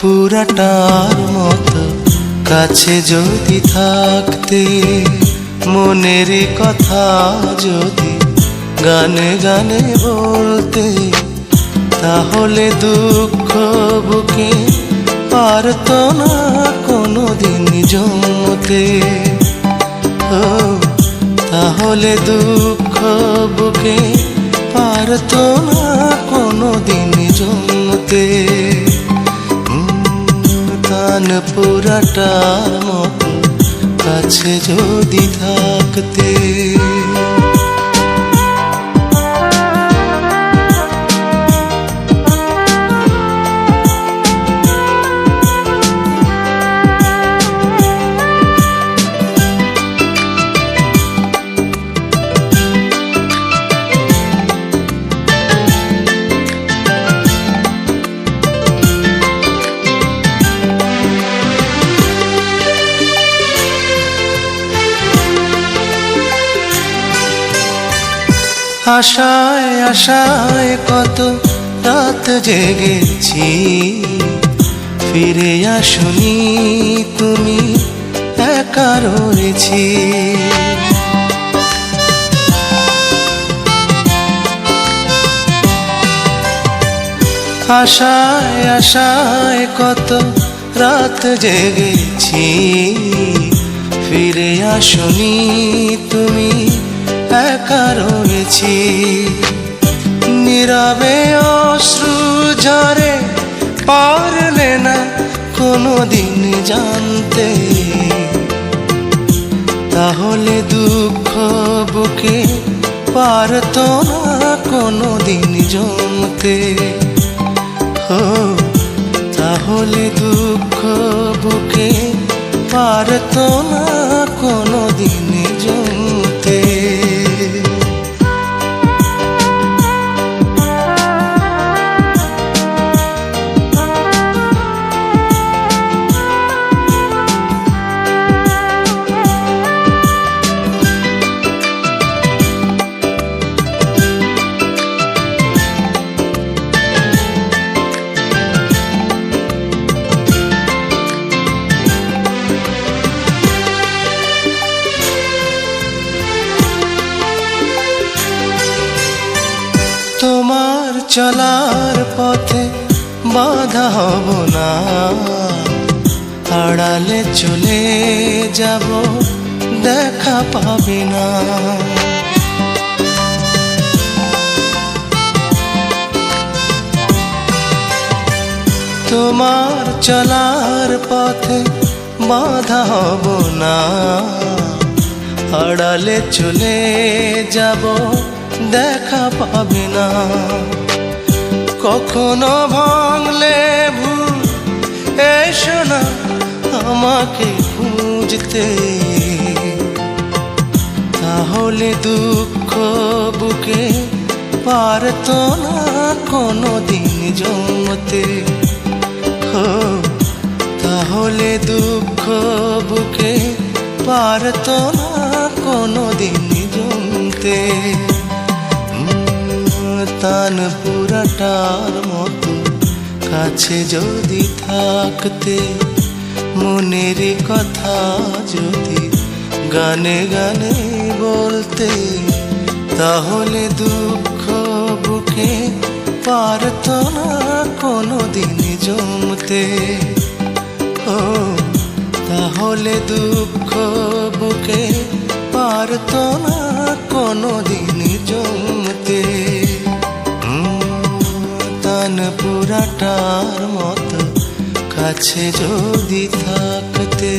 পুরাটার মতো কাছে যদি থাকতে, মনের কথা যদি গানে গানে বলতে, তাহলে দুঃখ বুকে পারতো না কোনোদিন জমতে। ও তাহলে দুঃখ বুকে পারতো না কোনোদিন জমতে। তান পুরাটার মতো কাছে যদি থাকতে। আশায় আশায় কত রাত জেগেছি, ফিরে আসনি তুমি, একা রয়েছি। আশায় আশায় কত রাত জেগেছি, ফিরে আসনি তুমি, একা রয়েছি। নীরবে অশ্রু ঝরে পারলে না কোনোদিন জানতে, তাহলে দুঃখ বুকে পারতো না কোনোদিন জমতে। ও তাহলে দুঃখ বুকে পারতো না কোনোদিন জমতে। তোমার চলার পথে বাধা হব না, আড়ালে চলে যাব, দেখা পাবে না। তোমার চলার পথে বাধা হব না, আড়ালে চলে যাব, দেখা পাবে না। কখনো ভাঙলে ভুল এসো না আমাকে খুঁজতে, তাহলে দুঃখ বুকে পারতো না কোনোদিন জমতে। ও তাহলে দুঃখ বুকে পারতো না কোনোদিন জমতে। তান পুরাটার মতো কাছে যদি থাকতে, মনের কথা যদি গানে গানে বলতে, তাহলে দুঃখ বুকে পারতো না কোনোদিন জমতে। ও তাহলে দুঃখ বুকে পারতো না কোনোদিন জমতে। তান পুরাটার মতো কাছে যদি থাকতে।